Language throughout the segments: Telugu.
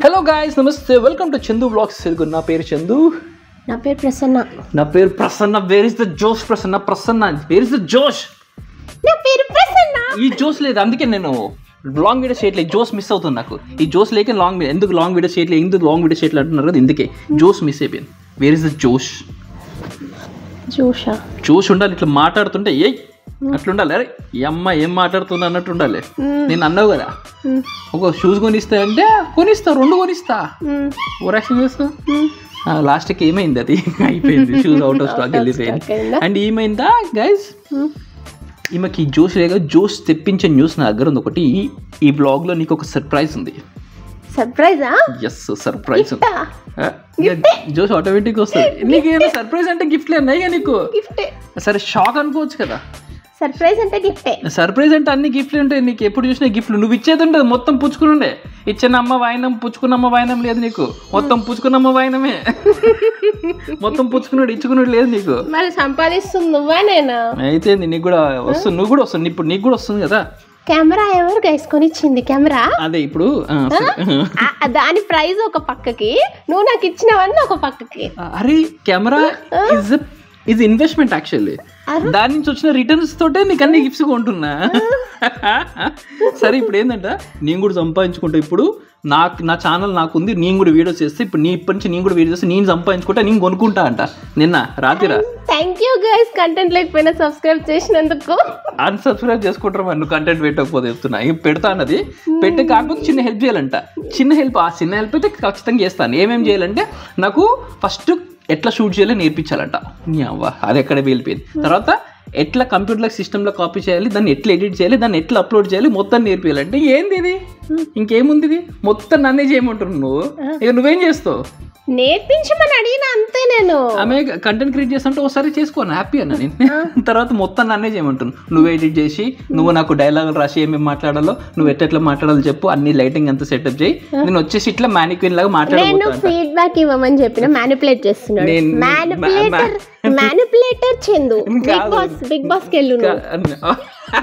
హలో గాయ్స్, నమస్తే. Welcome to Chandu vlogs Telugu. నా పేరు చందు. నా పేరు ప్రసన్న. నా పేరు ప్రసన్న. వేర్ ఇస్ ద జోష్? Prasanna Prasanna where is the జోష్? నా పేరు ప్రసన్న. ఈ జోష్ లేదు, అందుకే నేను లాంగ్ వీడియోస్ చేయట్లేదు. జోష్ మిస్ అవుతుంది నాకు. ఈ జోష్ లేక ఎందుకు లాంగ్ వీడియోస్ చేయట్లేదు, ఎందుకు లాంగ్ వీడియోస్ చేయట్లేదు అంటున్నారు కదా, ఇందుకే జోష్ మిస్ అయిపోయింది. వేర్ ఇస్ ద జోష్? జోష్ ఉండాలి. ఇట్లా మాట్లాడుతుంటే ఏ అట్లా ఉండాలి. అరే ఈ అమ్మ ఏం మాట్లాడుతున్నా అన్నట్టు ఉండాలి. నేను అన్నావు కదా, ఒక షూస్ కొనిస్తా అంటే కొనిస్తా, 2 కొనిస్తా. ఓరాక్షన్ చేస్తా. లాస్ట్కి ఏమైంది, అది అయిపోయింది. షూస్ అవుట్ ఆఫ్ స్టాక్ వెళ్ళిపోయింది. అండ్ ఏమైందా గైస్, ఈమెకి జోష్ లేక జోష్ తెప్పించే న్యూస్ నా దగ్గర ఉంది ఒకటి. ఈ బ్లాగ్ లో నీకు ఒక సర్ప్రైజ్ ఉంది. సర్ప్రైజా? Yes, surprise. జోష్ ఆటోమేటిక్ వస్తుంది. నీకేమైనా సర్ప్రైజ్ అంటే గిఫ్ట్లే అన్నాయిగా నీకు. సరే షాక్ అనుకోవచ్చు కదా. సర్ప్రైజ్ అంటే గిఫ్టే. సర్ప్రైజ్ అంటే అన్ని గిఫ్ట్లు ఉంటాయి. నీకు ఎప్పుడు చూసినా గిఫ్ట్లు. నువ్వు ఇచ్చేది ఉంటుంది మొత్తం పుచ్చుకుని ఉండే. ఇచ్చిన అమ్మ వాయినం, పుచ్చుకున్నమ్మ వాయినం లేదు నీకు. మొత్తం పుచ్చుకున్నమ్మ వాయినమే. మొత్తం పుచ్చుకున్నాడు, ఇచ్చుకున్నాడు లేదు నీకు. మరి సంపాదిస్తుంది నువ్వా నేనా? అయితే నీకు కూడా వస్తుంది, నువ్వు కూడా వస్తుంది. ఇప్పుడు నీకు కూడా వస్తుంది కదా. కెమెరా ఎవరు గైస్ కొనిచ్చింది? కెమెరా అదే ఇప్పుడు దాని ప్రైజ్ ఒక పక్కకి, నువ్వు నాకు ఇచ్చినవన్నీ ఒక పక్కకి. అరే కెమెరా ఇది ఇన్వెస్ట్మెంట్ యాక్చువల్లీ. దాని నుంచి వచ్చిన రిటర్న్స్ తోటే నీకు అన్ని గిఫ్ట్స్ కొంటున్నా. సరే ఇప్పుడు ఏంటంటే నేను కూడా సంపాదించుకుంటా. ఇప్పుడు నా ఛానల్ నాకుంది, నేను కూడా వీడియోస్ చేస్తే ఇప్పుడు ఇప్పటి నుంచి నేను కూడా వీడియో చేస్తే నేను సంపాదించుకుంటా, నేను కొనుక్కుంటా అంట. నిన్న రాత్రిరా. థ్యాంక్ యూ గైస్, కంటెంట్ లేకపోయినా సబ్స్క్రైబ్ చేసినందుకు. అన్సబ్స్క్రైబ్ చేసుకుంటారు మరి, నువ్వు కంటెంట్ పెట్టకపోతే చెప్తున్నా. పెడతా అన్నది పెట్టే, కాకపోతే చిన్న హెల్ప్ చేయాలంట. చిన్న హెల్ప్ అయితే ఖచ్చితంగా చేస్తాను. ఏమేమి చేయాలంటే నాకు ఫస్ట్ ఎట్లా షూట్ చేయాలో నేర్పించాలంట. నీ అవ్వ అది ఎక్కడ వెళ్ళిపోయింది. తర్వాత ఎట్లా కంప్యూటర్లో సిస్టంలో కాపీ చేయాలి, దాన్ని ఎట్లా ఎడిట్ చేయాలి, దాన్ని ఎట్లా అప్లోడ్ చేయాలి మొత్తం నేర్పించాలంటే ఏంది ఇది, ఇంకేముంది ఇది, మొత్తం నన్నే చేయమంటున్నావు నువ్వు. ఇక నువ్వేం చేస్తావు? నేర్పించమని అడిగిన అంతే. నేను ఆమె కంటెంట్ క్రియేట్ చేస్తుంటే ఒకసారి చేసుకోను, హ్యాపీ అన్న నేను. తర్వాత మొత్తం నన్నే చేయమంటున్నాను. నువ్వు ఎడిట్ చేసి, నువ్వు నాకు డైలాగులు రాసి ఏమేమి మాట్లాడాలో, నువ్వు ఎట్లా మాట్లాడాలో చెప్పు, అన్ని లైటింగ్ అంతా సెటప్ చేయి. నేను వచ్చేసి ఇట్లా మ్యానిక్విన్ లాగా మాట్లాడబోతున్నా. ఫీడ్బ్యాక్ ఇవ్వమని చెప్పిన మ్యానిపులేట్ చేస్తున్నాడు. మ్యానిపులేటర్ చందు. బిగ్ బాస్ కి వెళ్ళు.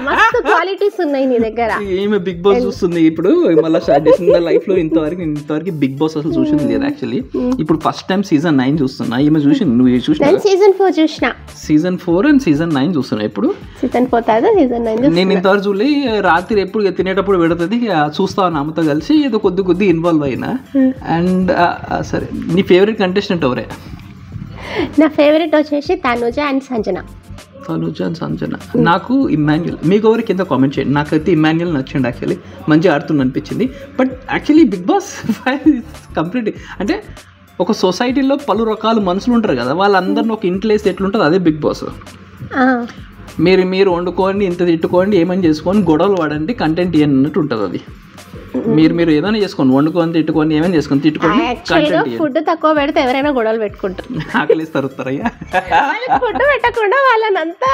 మస్తు క్వాలిటీస్ ఉన్నాయి నీ దగ్గర. ఈమె బిగ్ బాస్ చూస్తుంది ఇప్పుడు, మళ్ళీ స్టార్ట్ చేసింది లైఫ్ లో. ఇంతవరకు బిగ్ బాస్ అసలు చూసింది లేదు యాక్చువల్లీ. ఇప్పుడు ఫస్ట్ టైం సీజన్ 9 చూస్తున్నా. ఈమె చూసింది, నువ్వు చూసినా? సీజన్ 4 చూసిన. సీజన్ 4 అండ్ సీజన్ 9 చూస్తున్నా. ఇప్పుడు సీజన్ 4 తర్వాత సీజన్ 9 నేను ఇంతవరకు చూడలే. రాత్రి ఎప్పుడు తినేటప్పుడు పెడుతుంది, చూస్తాను. అమ్మతో కలిసి ఏదో కొద్ది ఇన్వాల్వ్ అయినా. అండ్ సరే, నీ ఫేవరెట్ కంటెస్టెంట్ ఎవరే? నా ఫేవరెట్ వచ్చేసి తనుజ అండ్ సంజన. నాకు ఇమ్మాన్యుల్. మీకు ఎవరికి కింద కామెంట్ చేయండి. నాకైతే ఇమ్మాన్యుల్ నచ్చింది యాక్చువల్లీ. మంచిగా ఆడుతుంది అనిపించింది. But actually Big Boss complete అంటే ఒక సొసైటీలో పలు రకాల మనుషులు ఉంటారు కదా, వాళ్ళందరినీ ఒక ఇంట్లో వేసి ఎట్లుంటుంది అదే బిగ్ బాస్. మీరు వండుకోండి, ఇంత తిట్టుకోండి, ఏమని చేసుకోండి, గొడవలు పడండి, కంటెంట్ అన్నట్టు ఉంటుంది అది. మీరు ఏదైనా చేసుకోండి, వండుకొని తిట్టుకొని ఏమైనా చేసుకొని తిట్టుకోండి. ఫుడ్ తక్కువ పెడితే ఎవరైనా గొడవలు పెట్టుకుంటారు. ఆకలిస్తారు ఫుడ్ పెట్టకుండా వాళ్ళనంతా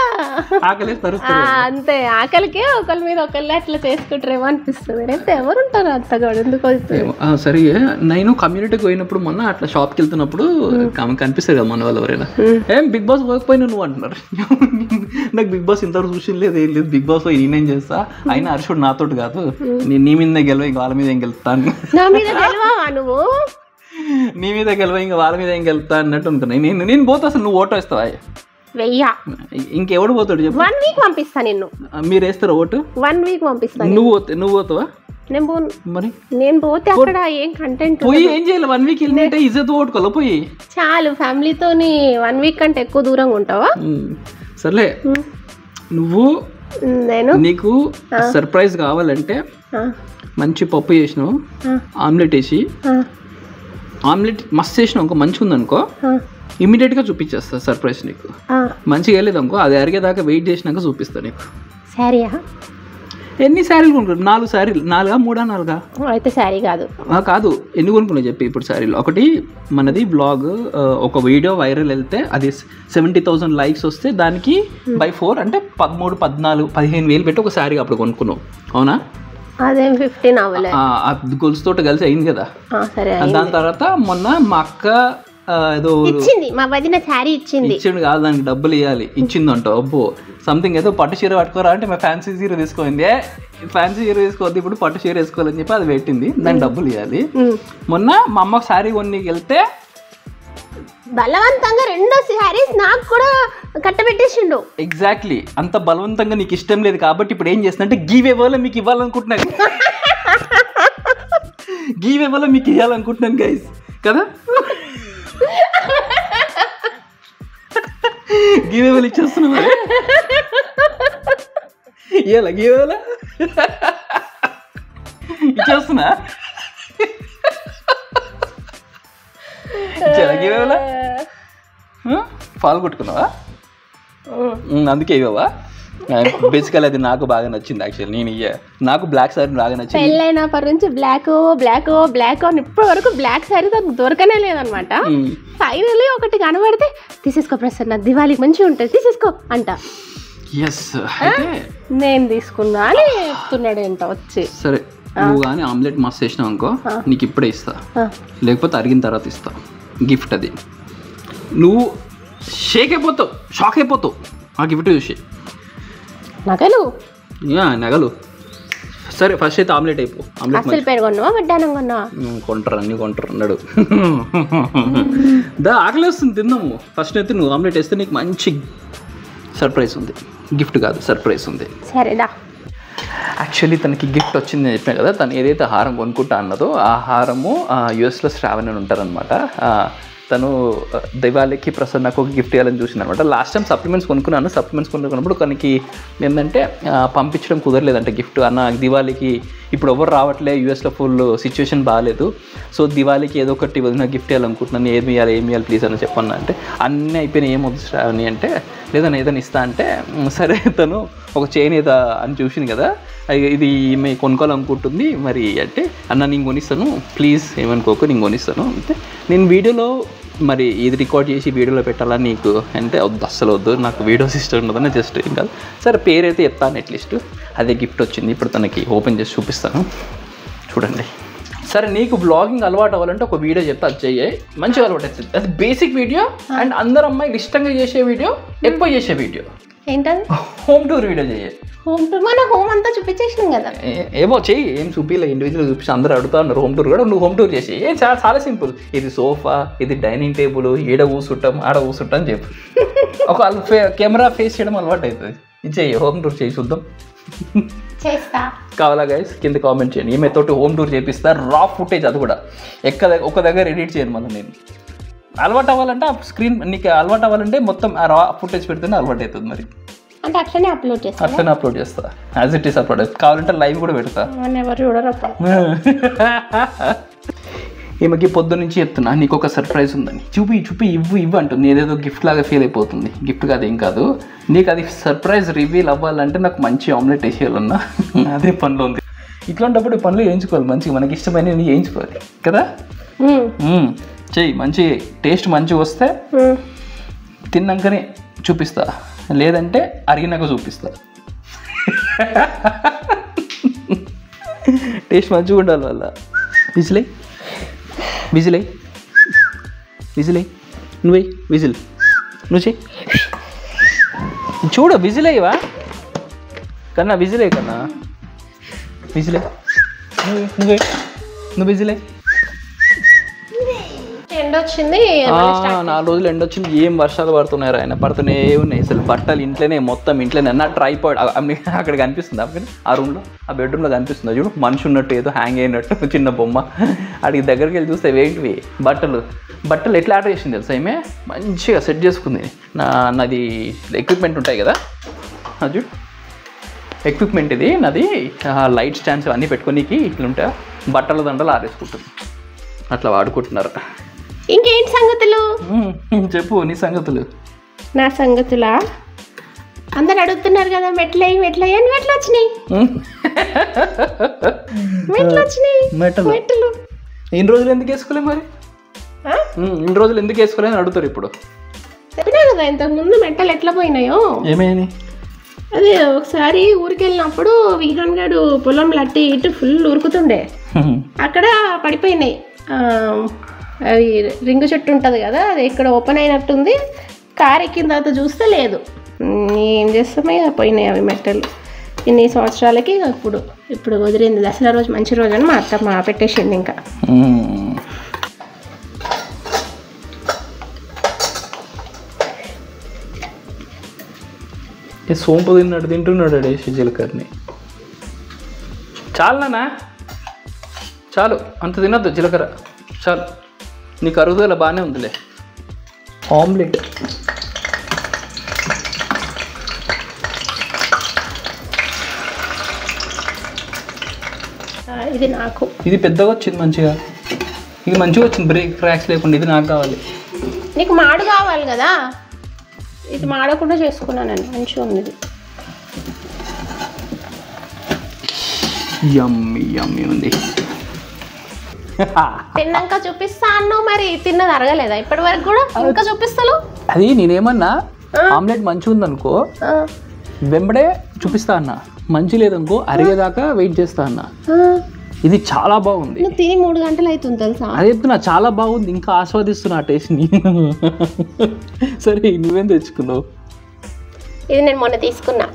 ఆకలిస్తారు అంతే. ఆకలికే ఒకరి మీద ఒకళ్ళు అట్లా చేసుకుంటారేమో అనిపిస్తుంది. అయితే ఎవరు ఉంటారు అంత గొడవ? సరే, నేను కమ్యూనిటీకి పోయినప్పుడు మొన్న అట్లా షాప్కి వెళ్తున్నప్పుడు కనిపిస్తారు కదా మన వాళ్ళు ఎవరైనా, ఏం బిగ్ బాస్ పోకపోయినా నువ్వు అంటున్నారు. నాకు బిగ్ బాస్ ఇంతవరకు చూసి లేదు, ఏం లేదు. బిగ్ బాస్ పోయి నేనేం చేస్తా, అయినా హర్షుడు నాతోటి కాదు, నీ మీద గెలవ, ఇంక వాళ్ళ మీద ఏం గెలుస్తాను. నువ్వు నీ మీద గెలవ, ఇంకా వాళ్ళ మీద ఏం గెలుస్తా అన్నట్టు అనుకున్నాయి. నేను పోతా. అసలు నువ్వు ఓటు వేస్తావా? ఇంకెవడు పోతాడు చెప్పు? 1 వీక్ పంపిస్తా నిన్ను. మీరు వేస్తారా ఓటు? 1 వీక్ పంపిస్తాను. నువ్వు పోతావా? మరి నేను పోతే అక్కడ ఏం కంటెంట్ పోయి ఏం చేయాలి? 1 వీక్ వెళ్ళినట్టే ఇజ్జత్ ఓటుకోవాలి. పోయి చాలు. ఫ్యామిలీతోని 1 వీక్ కంటే ఎక్కువ దూరంగా ఉంటావా? సర్లే, నువ్వు నీకు సర్ప్రైజ్ కావాలంటే మంచి పప్పు చేసినావు, ఆమ్లెట్ వేసి, ఆమ్లెట్ మస్తు చేసినావు అనుకో, మంచిగా ఉందనుకో, ఇమీడియట్గా చూపించేస్తా సర్ప్రైజ్. నీకు మంచిగా వెళ్ళలేదు అనుకో, అది అరిగేదాకా వెయిట్ చేసినాక చూపిస్తా నీకు. శారీయా? ఎన్ని శారీలు కొనుక్కుంటారు? 4 శారీలు. 4 3 అయితే శారీ కాదు. కాదు, ఎన్ని కొనుక్కున్నా చెప్పి. ఇప్పుడు శారీలు ఒకటి మనది బ్లాగ్, ఒక వీడియో వైరల్ వెళ్తే అది 70,000 లైక్స్ వస్తే దానికి by 4 అంటే 13, 14, 15,000 పెట్టి ఒక శారీ అప్పుడు కొనుక్కున్నావు, అవునా? అదే 15 అవ్వలేదు. గొలుసుతో కలిసి అయింది కదా. దాని తర్వాత మొన్న మా అక్క ఏదో ఇచ్చింది మా వదిన శారీ ఇచ్చింది. ఇచ్చిండు కాదు, దానికి డబ్బులు ఇవ్వాలి. ఇచ్చిందంట అబ్బో సంథింగ్ ఏదో పట్టు చీర పట్టుకోరా అంటే మా ఫ్యాన్సీ చీర తీసుకోయింది. ఫ్యాన్సీ చీర తీసుకోవద్దు ఇప్పుడు పట్టు చీర వేసుకోవాలని చెప్పి అది పెట్టింది, దానికి డబ్బులు ఇవ్వాలి. మొన్న మా అమ్మకు శారీ కొనికి వెళ్తే బలవంతంగా 2 శారీస్ నాకు కూడా కట్టబెట్టేసిండు. ఎగ్జాక్ట్లీ అంత బలవంతంగా నీకు ఇష్టం లేదు కాబట్టి ఇప్పుడు ఏం చేస్తున్నా అంటే గీవేవాళ్ళ మీకు ఇవ్వాలనుకుంటున్నాను గీవేవాళ్ళ మీకు ఇవ్వాలనుకుంటున్నాను గైస్ కదా. గీవేవాళ్ళు ఇచ్చేస్తున్నా మరి ఇవ్వాలా గీవేవాళ్ళ ఇచ్చేస్తున్నా గీవేవాళ్ళ పాలు కొట్టుకున్నావా అందుకే ఇవ్వవా. బేసికల్ అది నాకు బాగా నచ్చింది యాక్చువల్లీ. నేను నాకు బ్లాక్ సారీ బాగా నచ్చింది. పెళ్ళైన పర్ నుంచి బ్లాక్ బ్లాక్ బ్లాక్ అని ఇప్పటి వరకు బ్లాక్ సారీ నాకు దొరకనే లేదనమాట. ఫైనల్లీ ఒకటి కనబడితే తీసేసుకో ప్రసన్న దివాళీకి మంచిగా ఉంటుంది తీసేసుకో అంట. నేను తీసుకున్నా అని చెప్తున్నాడు ఏంటో వచ్చి. సరే నువ్వు కానీ ఆమ్లెట్ మస్తు వేసినావు అనుకో నీకు ఇప్పుడే ఇస్తా, లేకపోతే అరిగిన తర్వాత ఇస్తా గిఫ్ట్. అది నువ్వు షాక్ అయిపోతావు ఆ గిఫ్ట్ చూసి. నగలు సరే ఫస్ట్ అయితే ఆమ్లెట్ అయిపో. ఆమ్లెట్ పేరు కొన్నావా వడ్డానం కొన్నావా? కొంటారు అన్ని కొంటారు అన్నాడు. ఆకలి వస్తుంది తిందాము. ఫస్ట్ అయితే నువ్వు ఆమ్లెట్ వేస్తే నీకు మంచి సర్ప్రైజ్ ఉంది. గిఫ్ట్ కాదు సర్ప్రైజ్ ఉంది. సరేదా. యాక్చువల్లీ తనకి గిఫ్ట్ వచ్చింది అని చెప్పినా కదా, తను ఏదైతే హారం కొనుక్కుంటా అన్నదో ఆ హారము యూఎస్లో శ్రావణ్ అని ఉంటారనమాట. తను దివాళీకి ప్రసన్నకు ఒక గిఫ్ట్ ఇవ్వాలని చూసింది అనమాట. లాస్ట్ టైం సప్లిమెంట్స్ కొనుక్కున్నాను. సప్లిమెంట్స్ కొనుక్కున్నప్పుడు తనకి ఏంటంటే పంపించడం కుదరలేదంటే గిఫ్ట్. అన్న దివాళీకి ఇప్పుడు ఎవరు రావట్లే, యూఎస్లో ఫుల్ సిచ్యువేషన్ బాగాలేదు, సో దివాళీకి ఏదో ఒకటి వదిన గిఫ్ట్ ఇవ్వాలనుకుంటున్నాను, ఏమి ఇవ్వాలి ప్లీజ్ అని చెప్పన్నా అంటే అన్నీ అయిపోయినాయి ఏం వద్దు శ్రావణి అంటే లేదని ఏదైనా ఇస్తా అంటే సరే తను ఒక చైన్ ఏదో అని చూసింది కదా, ఇది ఈమె కొనుక్కోవాలనుకుంటుంది మరి అంటే అన్న నేను కొనిస్తాను ప్లీజ్ ఏమనుకోకు నేను కొనిస్తాను అంటే నేను వీడియోలో మరి ఇది రికార్డ్ చేసి వీడియోలో పెట్టాలని నీకు అంటే వద్దు అస్సలు వద్దు నాకు వీడియోస్ ఇష్టం ఉండదని జస్ట్ ఏం కాదు సరే పేరైతే చెప్తాను అట్లీస్ట్. అదే గిఫ్ట్ వచ్చింది. ఇప్పుడు తనకి ఓపెన్ చేసి చూపిస్తాను చూడండి. సరే నీకు బ్లాగింగ్ అలవాటు అవ్వాలంటే ఒక వీడియో చెప్తే అది చెయ్యి మంచిగా అలవాటు అవుతుంది. అది బేసిక్ వీడియో అండ్ అందరు అమ్మాయిలు ఇష్టంగా చేసే వీడియో, ఎక్కువ చేసే వీడియో ఏంటది హోమ్ టూర్ వీడియో చేయాలి. హోమ్ టూర్ మన హోమ్ అంతా చూపించేసినాం కదా. ఏమో చెయ్యి ఏం చూపిలే ఇండివిజువల్ చూపించి అందరూ అడుగుతా ఉన్నారు హోమ్ టూర్ కూడా నువ్వు హోమ్ టూర్ చేసి చాలా చాలా సింపుల్. ఇది సోఫా, ఇది డైనింగ్ టేబుల్, ఈడ కూసుంటాం ఆడ కూసుంటాం అని చెప్పు. ఒక కెమెరా ఫేస్ చేయడం అలవాటు అవుతుంది. ఇది చెయ్యి హోమ్ టూర్ చేసి చూద్దాం. చేస్తా కావాలా గైస్ కింద కామెంట్ చేయండి. ఈమెతోటి హోమ్ టూర్ చేపిస్తా రా ఫుటేజ్ అది కూడా ఒక దగ్గర ఎడిట్ చేయను. మళ్ళీ నేను అలవాటు అవ్వాలంటే ఆ స్క్రీన్ నీకు అలవాటు అవ్వాలంటే మొత్తం ఆ రా ఫుటేజ్ పెడితేనే అలవాటు అవుతుంది. మరి అంటే అట్లనే అప్లోడ్ చేస్తా యాజ్ ఇట్ ఈస్ అప్లోడ్ కావాలంటే లైవ్ కూడా పెడతా. ఎవరు చూడరు. ఈమెకి పొద్దు నుంచి చెప్తున్నా నీకు ఒక సర్ప్రైజ్ ఉందని చూపి ఇవ్వు అంటుంది. ఏదేదో గిఫ్ట్ లాగా ఫీల్ అయిపోతుంది. గిఫ్ట్ కాదు ఏం కాదు, నీకు అది సర్ప్రైజ్ రివీల్ అవ్వాలంటే నాకు మంచి ఆమ్లెట్ వేసేయాలన్నా అదే పనిలో ఉంది. ఇట్లాంటప్పుడు పనులు వేయించుకోవాలి మంచిగా, మనకి ఇష్టమైన వేయించుకోవాలి కదా. చెయ్యి మంచి టేస్ట్ మంచిగా వస్తే తిన్నాకనే చూపిస్తా, లేదంటే అరిగినాక చూపిస్తా. టేస్ట్ మంచిగా ఉండాలి వల్ల. విజిలై నువ్వు విజిల్ నువ్వు చెయ్యి చూడు విజిలేవా కన్నా విజిలే కన్నా విజిలే నువ్వు విజిలే. ఎండ వచ్చింది 4 రోజులు ఎండ వచ్చింది. ఏం వర్షాలు పడుతున్నాయి ఆయన పడుతూనే ఉన్నాయి. అసలు బట్టలు ఇంట్లోనే మొత్తం ఇంట్లోనే అన్న ట్రైపాడ్ అక్కడ కనిపిస్తుంది అక్కడ ఆ రూమ్లో ఆ బెడ్రూమ్లో కనిపిస్తుంది చూడు మనిషి ఉన్నట్టు ఏదో హ్యాంగ్ అయినట్టు చిన్న బొమ్మ. అడిగి దగ్గరికి వెళ్ళి చూస్తే ఏంటివి బట్టలు ఎట్లా ఆర్డర్ చేసింది తెలుసా ఈమె మంచిగా సెట్ చేసుకుంది. నాది ఎక్విప్మెంట్ ఉంటాయి కదా అది చూడు ఎక్విప్మెంట్ ఇది నాది లైట్ స్టాండ్స్ అన్నీ పెట్టుకోనికి ఇట్లుంటా బట్టల దండలు ఆరేసుకుంటుంది. అట్లా వాడుకుంటున్నారు. ఇంకేంటి సంగతులు చెప్పు నీ సంగతులు. నా సంగతులా అందరు అడుగుతున్నారు కదా మెట్లు అని మెట్లు వచ్చినాయి. ఇన్ని రోజులు ఎందుకు వేసుకోలే మరి ఇన్ని రోజులు ఎందుకు వేసుకోలే అని అడుగుతారు ఇప్పుడు. చెప్పినా కదా ఇంతకు ముందు మెట్టలు ఎట్లా పోయినాయో. ఏమైంది అదే ఒకసారి ఊరికి వెళ్ళినప్పుడు విహాన్ గారు పొలం లట్టి ఇటు ఫుల్ ఉరుకుతుండే అక్కడ పడిపోయినాయి. అది రింగు చుట్టూ ఉంటుంది కదా, అది ఇక్కడ ఓపెన్ అయినట్టుంది. కార్ ఎక్కిన తర్వాత చూస్తే లేదు. ఏం చేస్తామే, పోయినాయి అవి మెట్టలు. ఇన్ని సంవత్సరాలకి ఇప్పుడు కుదిరింది. దసరా రోజు మంచి రోజు అని మా అత్తమ్మ పెట్టేసింది. ఇంకా సోంపు తిన్నాడు, తింటున్నాడు వేసి జీలకర్రని. చాలునా? చాలు, అంత తినద్దు జీలకర్ర, చాలు. నీకు అరుగుదల బాగానే ఉందిలే. ఆమ్లెట్ ఇది నాకు, ఇది పెద్దగా వచ్చింది మంచిగా, ఇది మంచిగా వచ్చింది, బ్రేక్ క్రాక్స్ లేకుండా. ఇది నాకు కావాలి. నీకు మాడు కావాలి కదా, ఇది మాడకుండా చేసుకున్నాను నేను. మంచిగా ఉంది ఇది. యమ్మీ యమ్మీ ఉంది. తిన్నాక చూపిస్తాను. మరి తిన్నది అరగలేదా ఇప్పటి వరకు కూడా? ఇంకా చూపిస్తాను. అది నేనేమన్నా ఆమ్లెట్ మంచిగా ఉందనుకో వెంబడే చూపిస్తా అన్న, మంచి లేదనుకో అరిగేదాకా వెయిట్ చేస్తా అన్న. ఇది చాలా బాగుంది. తిని 3 గంటలు అవుతుంది తెలుసా? అదే చెప్తున్నా, చాలా బాగుంది. ఇంకా ఆస్వాదిస్తున్నా ఆ టేస్ట్ని. సరే, నువ్వేం తెచ్చుకున్నావు? ఇది నేను మొన్న తీసుకున్నా,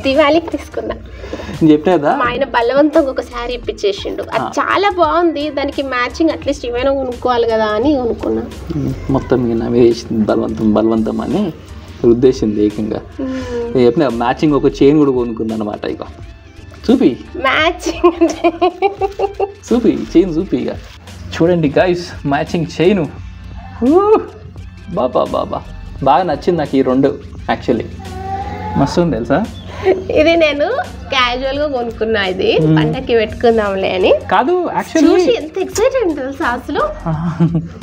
దివాళీకి తీసుకున్నా. చెప్పినా కదా, మా ఆయన బలవంతంగా ఒక శారీ ఇప్పించేసిండు. అది చాలా బాగుంది, దానికి మ్యాచింగ్ అట్లీస్ట్ ఏమైనా కొనుక్కోవాలి కదా అని కొనుక్కున్నా. మొత్తం నవే వేసింది బలవంతం అని ఉద్దేశింది ఏకంగా. చెప్పిన మ్యాచింగ్ ఒక చైన్ కూడా కొనుక్కుంది అనమాట. ఇక చూపి మ్యాచింగ్ చైన్ చూపి. ఇక చూడండి గైస్, మ్యాచింగ్ చైను. బాబా బాగా నచ్చింది నాకు ఈ 2 యాక్చువల్లీ. మస్తు ఉంది తెలుసా. ఇది నేను క్యాజువల్ గా కొనుక్కున్నా, ఇది పండక్కి పెట్టుకుందాంలే అని. కాదు యాక్చువల్లీ ఎంత ఎక్సైటెడ్ తెలుసా అసలు.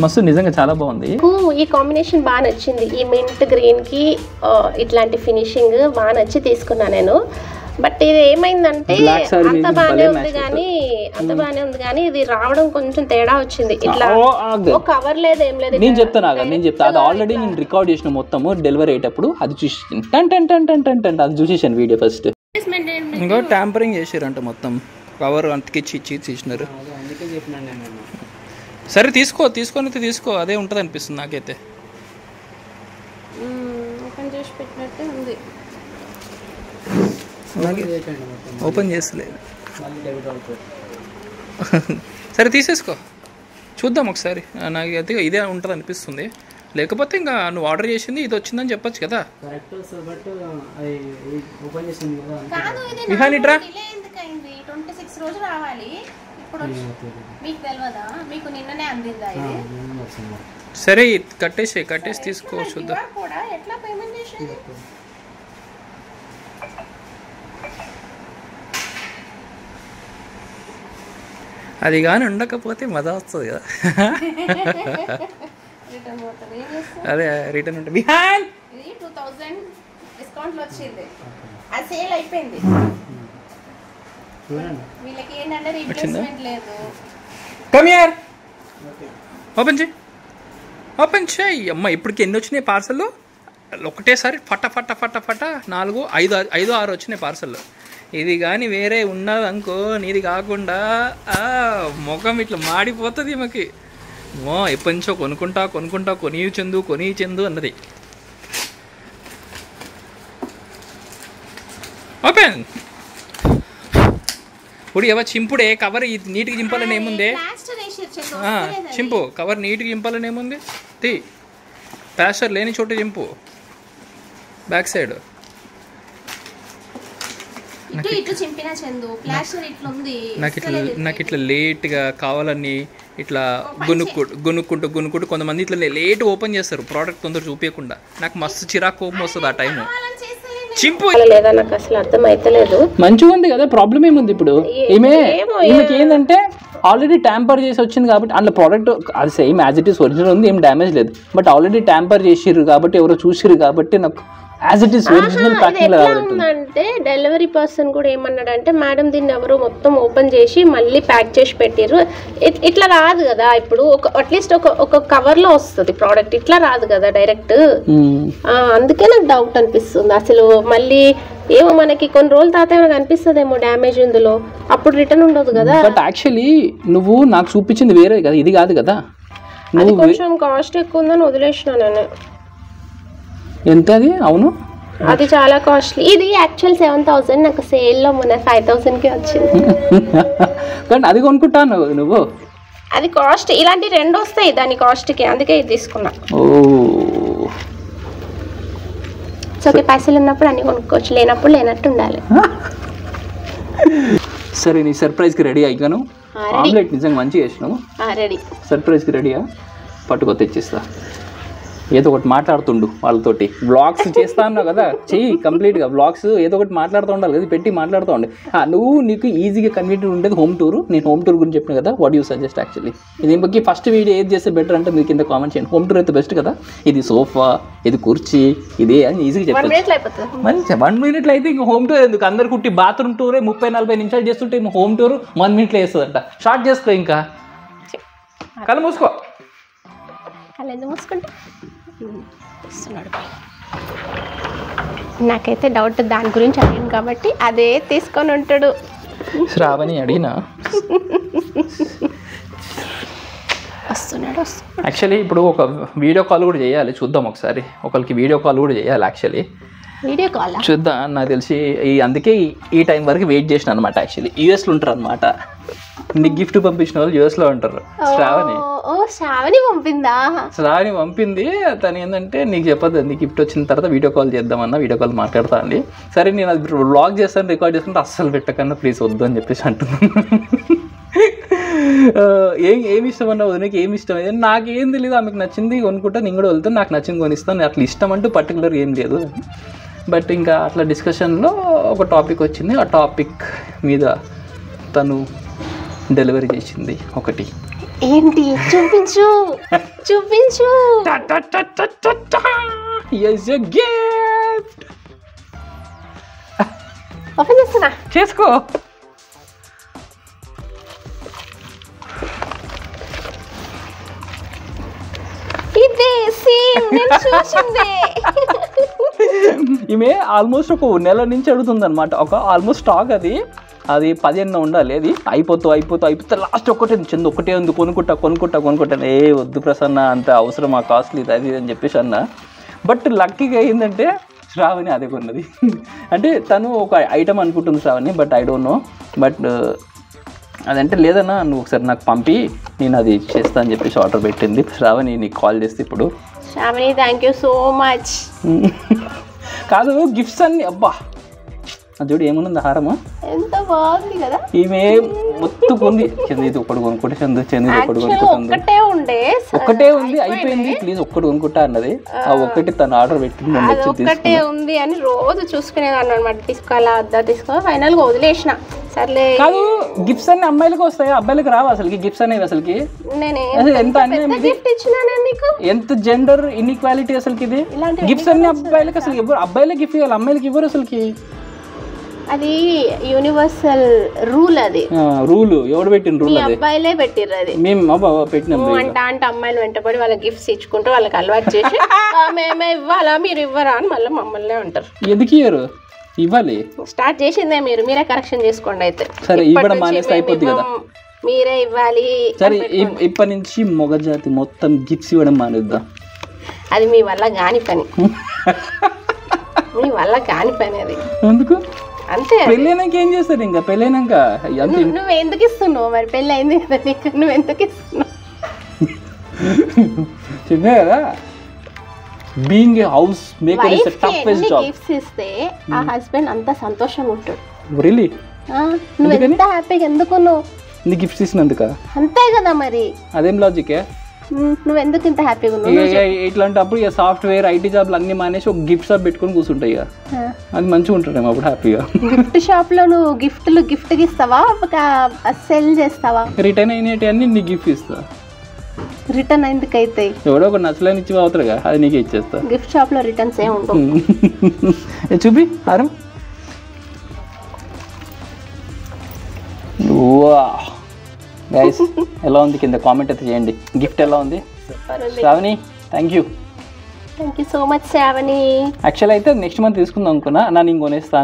మస్తు నిజంగా చాలా బాగుంది. ఈ కాంబినేషన్ బాగా నచ్చింది. ఈ మింట్ గ్రీన్ కి ఇట్లాంటి ఫినిషింగ్ బాగా నచ్చి తీసుకున్నా నేను. బట్ ఇది ఏమైందంటే అంత బాగానే ఉంది కానీ ఇది రావడం కొంచెం తేడా వచ్చింది. ఇట్లా కవర్ లేదు, ఏం లేదు. నేను చెప్తాను అది ఆల్రెడీ నేను రికార్డ్ చేసిన మొత్తము డెలివరీ అయ్యేటప్పుడు అది చూసి అది చూసేసాను వీడియో ఫస్ట్. ఇంకో ట్యాంపరింగ్ చేసారంట, మొత్తం కవర్ అంతకిచ్చి ఇచ్చినారు. సరే తీసుకో, అదే ఉంటుంది అనిపిస్తుంది నాకైతే. ఓపెన్ చేసి పెట్టినట్టే ఉంది. ఓపెన్ చేస్తలేదు. సరే తీసేసుకో, చూద్దాం ఒకసారి. నాకు అయితే ఇదే ఉంటుంది అనిపిస్తుంది. లేకపోతే ఇంకా నువ్వు ఆర్డర్ చేసింది ఇది వచ్చిందని చెప్పొచ్చు కదా. సరే కట్టేసి తీసుకో, చూద్దాం. అది కానీ ఉండకపోతే మజా వస్తుంది కదా. అదే రిటర్న్ ఉంటుంది. బిహాన్ 2000 డిస్కౌంట్లో వచ్చింది, అది సేల్ అయిపోయింది. వీళ్ళకి ఏంటంటే రీప్లేస్మెంట్ లేదు. కమ్ హియర్, ఓపెన్ చేయి. అమ్మ ఇప్పటికి ఎన్ని వచ్చినాయి పార్సల్? ఒకటేసారి ఫట 4, 5, 6 వచ్చినాయి పార్సల్. ఇది కానీ వేరే ఉన్నదనుకో, నీది కాకుండా ముఖం ఇట్లా మాడిపోతుంది ఈమెకి. ఎప్పటి నుంచో కొనుక్కుంటా కొని చెందు అన్నది. ఓపెన్ ఇప్పుడు ఎవరు చింపుడే కవర్ నీట్గా చింపాలని ఏముంది? చింపు కవర్ నీట్గా చింపాలని ఏముంది? తీ ప్లాస్టర్ లేని చోట చింపు, బ్యాక్ సైడ్. నాకు ఇట్లా లేట్గా కావాలని ఇట్లా గునుక్కుంటూ కొంతమంది ఇట్లా లేట్ ఓపెన్ చేస్తారు ప్రోడక్ట్ తొందర చూపించకుండా. నాకు మస్తు చిరాకు కోపం వస్తుంది ఆ టైము. చింపు లేదా నాకు అసలు అర్థం అయితలేదు. మంచిగా ఉంది కదా, ప్రాబ్లం ఏముంది? ఇప్పుడు ఈమెకి ఏంటంటే ఆల్రెడీ ట్యాంపర్ చేసి వచ్చింది కాబట్టి అందులో ప్రోడక్ట్ అది same as it is original ఉంది, ఏం డ్యామేజ్ లేదు. బట్ ఆల్రెడీ ట్యాంపర్ చేసిర్రు కాబట్టి, ఎవరో చూసిర్రు కాబట్టి నాకు as it is original packing అంటే డెలివరీ పర్సన్ కూడా ఏమన్నాడంటే, మేడం దీన్ని ఎవరో మొత్తం ఓపెన్ చేసి మళ్ళీ ప్యాక్ చేసి పెట్టిర్రు, ఇట్లా రాదు కదా. ఇప్పుడు అట్లీస్ట్ ఒక కవర్ లో వస్తుంది ప్రోడక్ట్, ఇట్లా రాదు కదా డైరెక్ట్. అందుకే నాకు డౌట్ అనిపిస్తుంది అసలు. మళ్ళీ ఏమో మనకి కొన్ని రోజుల తర్వాత ఏమైనా అనిపిస్తుందేమో డ్యామేజ్ ఇందులో, అప్పుడు రిటర్న్ ఉండదు కదా. బట్ యాక్చువల్లీ నువ్వు నాకు చూపించింది వేరే కదా, ఇది కాదు కదా. అది కొంచెం కాస్ట్ ఎక్కువ ఉందని వదిలేసిన నేను. ఎంత అది? అవును అది చాలా కాస్ట్లీ. ఇది యాక్చువల్ 7,000, నాకు సేల్లో మొన్న 5,000కి వచ్చింది. కానీ అది కొనుక్కుంటాను నువ్వు. అది కాస్ట్, ఇలాంటి 2 వస్తాయి దాని కాస్ట్కి, అందుకే ఇది తీసుకున్నా. ఓ సో పైసలు ఉన్నప్పుడు అన్ని కొనుక్కోవచ్చు, లేనప్పుడు లేనట్టు ఉండాలి. సరే నీ సర్ప్రైజ్కి రెడీ అయ్యాను. ఆమ్లెట్ నిజంగా మంచిగా చేసినావు. రెడీ. సర్ప్రైజ్కి రెడీయా? పట్టుకో తెచ్చిస్తా. ఏదో ఒకటి మాట్లాడుతుండు వాళ్ళతోటి. వ్లాగ్స్ చేస్తా అన్నావు కదా, చెయ్యి కంప్లీట్గా వ్లాగ్స్. ఏదో ఒకటి మాట్లాడుతూ ఉండాలి కదా, పెట్టి మాట్లాడుతూ ఉండే. నీకు ఈజీగా కన్వీనియంట్ ఉండేది హోమ్ టూర్. నేను హోమ్ టూర్ గురించి చెప్పిన కదా, వాట్ యూ సజెస్ట్ యాక్చువల్లీ? దీనికి ఫస్ట్ వీడియో ఏది చేస్తే బెటర్ అంటే మీరు కింద కామెంట్ చేయండి. హోమ్ టూర్ అయితే బెస్ట్ కదా. ఇది సోఫా, ఇది కుర్చీ, ఇదే అని ఈజీగా చెప్పారు. మంచి 1 minute అయితే ఇంక హోమ్ టూర్ ఎందుకు? అందరు కుట్టి బాత్రూమ్ టూరే 30-40 నిమిషాలు చేస్తుంటే హోమ్ టూర్ 1 minute వేస్తుందంట. స్టార్ట్ చేసుకో. ఇంకా కళ్ళు మూసుకో. కళ్ళు ఎందుకు మూసుకుంటా? నాకైతే డౌట్ దాని గురించి అడిగింది కాబట్టి అదే తీసుకొని ఉంటాడు. శ్రావణి అడిగినా వస్తున్నాడు. యాక్చువల్లీ ఇప్పుడు ఒక వీడియో కాల్ కూడా చేయాలి, చూద్దాం ఒకసారి. ఒకరికి వీడియో కాల్ కూడా చేయాలి యాక్చువల్లీ. వీడియో కాల్ చూద్దాం. నాకు తెలిసి అందుకే ఈ టైం వరకు వెయిట్ చేసిన అనమాట. యాక్చువల్లీ యూఎస్లో ఉంటారు అనమాట. నీకు గిఫ్ట్ పంపించిన వాళ్ళు యూఎస్లో ఉంటారు. శ్రావణి పంపిందా? శ్రావణి పంపింది. తను ఏంటంటే నీకు చెప్పదు, నీకు గిఫ్ట్ వచ్చిన తర్వాత వీడియో కాల్ చేద్దామన్నా, వీడియో కాల్ మాట్లాడతా అండి. సరే నేను అది వ్లాగ్ చేస్తాను, రికార్డ్ చేసుకుంటే అస్సలు పెట్టకన్నా ప్లీజ్ వద్దు అని చెప్పేసి అంటున్నాను. ఏమి ఇష్టం అన్న వదినకి, ఏమి ఇష్టం అయితే నాకేం తెలియదు. ఆమెకు నచ్చింది కొనుక్కుంటా, నేను కూడా వెళ్తాను, నాకు నచ్చింది కొనిస్తాను. అట్లా ఇష్టం అంటూ పర్టికులర్ ఏం లేదు. బట్ ఇంకా అట్లా డిస్కషన్లో ఒక టాపిక్ వచ్చింది. ఆ టాపిక్ మీద తను డెలివరీ చేసింది ఒకటి. ఏంటి? చూపించు చూపించు. గిఫ్ట్ ఓపెన్ చేస్తున్నా, చేసుకో. ఇదే సేమ్ నేను చూసిందే. ఈమె ఆల్మోస్ట్ ఒక నెల నుంచి అడుగుతుంది అనమాట. ఆల్మోస్ట్ స్టాక్ అది 10 ఉండాలి. అది అయిపోతే లాస్ట్ ఒక్కటే చందు, ఒక్కటే ఉంది, కొనుక్కుంటాను. వద్దు ప్రసన్న, అంత అవసరం, కాస్ట్లీ అది అని చెప్పేసి అన్న. బట్ లక్కీగా ఏంటంటే శ్రావణి అదే కొన్నది. అంటే తను ఒక ఐటమ్ అనుకుంటుంది Shravani, but I don't know. But అదంటే లేదన్నా నువ్వు ఒకసారి నాకు పంపి నేను అది చేస్తా అని చెప్పేసి ఆర్డర్ పెట్టింది. శ్రావణి నీకు కాల్ చేస్తే ఇప్పుడు. Shravani thank you so much. కాదు గిఫ్ట్స్ అన్ని అబ్బా చూడు ఏముంది హారమా, ఎంత బాగుంది కదా. ఈమె మొత్తుకుంది, చంద్ర ఒకటి కొనుక్కుంటే చంద్ర ఒకటి కొనుక్కుంటుంది. ఒక్కటే ఉంది అయిపోయింది, ప్లీజ్ ఒక్కటి కొనుక్కుంటా అన్నది. ఆ ఒక్కటి తను ఆర్డర్ పెట్టింది, ఒక్కటే ఉంది అని రోజు చూసుకునేదాన్ని అనమాట. తీసుకోవాలా వద్దా, తీసుకోవాలి. ఫైనల్ గా వదిలేసిన. సర్లే. కాదు గిఫ్ట్స్ అన్ని అమ్మాయిలకు వస్తాయి, అబ్బాయిలకు రావు అసలు గిఫ్ట్స్ అనేవి. అసలుకి ఎంత జెండర్ ఇన్ఈక్వాలిటీ అసలుకి ఇది. గిఫ్ట్స్ అన్ని అబ్బాయిలకు, అసలు ఎవరు అబ్బాయిలే గిఫ్ట్ ఇవ్వాలి, అమ్మాయిలకి ఇవ్వరు అసలుకి. అది యూనివర్సల్ రూల్. అది రూల్ ఎవడు పెట్టిన రూల్? అబ్బాయిలే పెట్టిర్రు. అది మేము పెట్టినాం. అంటే అమ్మాయిలు వెంటబడి వాళ్ళకి గిఫ్ట్స్ ఇచ్చుకుంటూ వాళ్ళకి అలవాటు చేసి మేమే ఇవ్వాలా మీరు ఇవ్వరా అని మళ్ళీ మమ్మల్ని అంటారు. ఎందుకు ఇయ్యరు? ఇవ్వాలి. స్టార్ట్ చేసిందే మీరే కరెక్షన్ చేసుకోండి. అయితే సరే ఇవ్వడం మానేస్తే అయిపోద్ది కదా. మీరే ఇవ్వాలి. సరే ఇప్పటి నుంచి మొగజాతి మొత్తం గిఫ్ట్స్ ఇవ్వడం మానేద్దాం. అది మీ వల్ల కాని పని. మీ వల్ల కాని పని అది. ఎందుకు? అంతే. పెళ్ళైనాక ఏం చేస్తారు? ఇంకా పెళ్ళైనాక నువ్వు ఎందుకు ఇస్తున్నావు మరి? పెళ్ళి అయింది కదా నీకు, నువ్వు ఎందుకు ఇస్తున్నావు? చెప్పే కదా, being a house maker is the toughest job. Gifts ఇస్తే ఆ హస్బెండ్ అంత సంతోషంగా ఉంటాడు. రియల్లీ? నువ్వు ఎంత హ్యాపీగా ఎందుకు నీ గిఫ్ట్స్ ఇచ్చినందుక? అంతే కదా మరి. అదేం లాజికే? నువ్వు ఎందుకు ఇంత హ్యాపీగా ఉన్నావు? ఇట్లాంటప్పుడు ఇక సాఫ్ట్వేర్ ఐటీ జాబ్లు అన్ని మానేసి ఒక గిఫ్ట్ షాప్ పెట్టుకొని కూర్చుంటాయి. ఇక అది మంచిగా ఉంటాడేమో అప్పుడు హ్యాపీగా. గిఫ్ట్ షాప్ లో నువ్వు గిఫ్ట్ ఇస్తావా, సెల్ చేస్తావా? రిటర్న్ అయినవి అన్ని నీ గిఫ్ట్ ఇస్తా. రిటర్న్ ఎందుకైతే ఎవడో ఒక నచ్చలేని ఇచ్చి అవుతారుగా, అది నీకే ఇచ్చేస్తా. గిఫ్ట్ షాప్ లో రిటర్న్స్ ఏమి ఉండవు. చూపి హారం. గైస్ ఎలా ఉంది కింద కామెంట్ అయితే చేయండి. గిఫ్ట్ ఎలా ఉంది? Shravani thank you. Thank you so much Shravani. Actual అయితే నెక్స్ట్ మంత్ తీసుకుందాం అనుకున్నా, నేను కొనేస్తా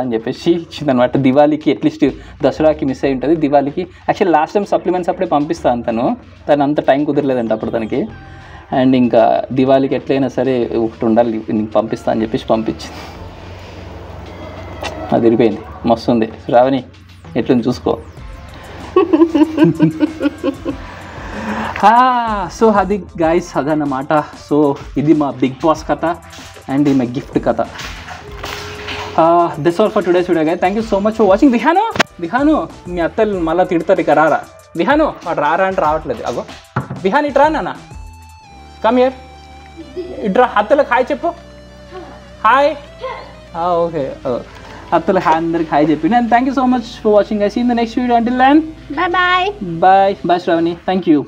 అని చెప్పేసి ఇచ్చిందనమాట. దివాళీకి అట్లీస్ట్ దసరాకి మిస్ అయి ఉంటుంది, దివాళీకి యాక్చువల్ లాస్ట్ టైం సప్లిమెంట్స్ అప్పుడే పంపిస్తాను తను అంత టైం కుదరలేదంట అప్పుడు తనకి. అండ్ ఇంకా దివాళీకి ఎట్లయినా సరే ఒకటి ఉండాలి నీకు పంపిస్తా అని చెప్పేసి పంపించింది. అది విరిపోయింది, మస్తు ఉంది. శ్రావణి ఎట్లని చూసుకో. సో అది గైస్ అదన్నమాట. సో ఇది మా బిగ్ బాస్ కథ అండ్ ఇది మా గిఫ్ట్ కథ. This all for today's video guys. Thank you so much for watching. విహాను మీ అత్తలు మళ్ళీ తిడతారు ఇక రారా. విహాను వాడు రారా అంటే రావట్లేదు. అగో విహాన్ ఇట్రా నాన్న, కమ్ హియర్, ఇట్రా. అత్తలకు హాయ్ చెప్పు. హాయ్. ఓకే, అత్తలు హాయ్, అందరికి హాయ్ చెప్పి. And thank you so much for watching. I see in the next video. Until then bye bye. Bye Shravani. Thank you.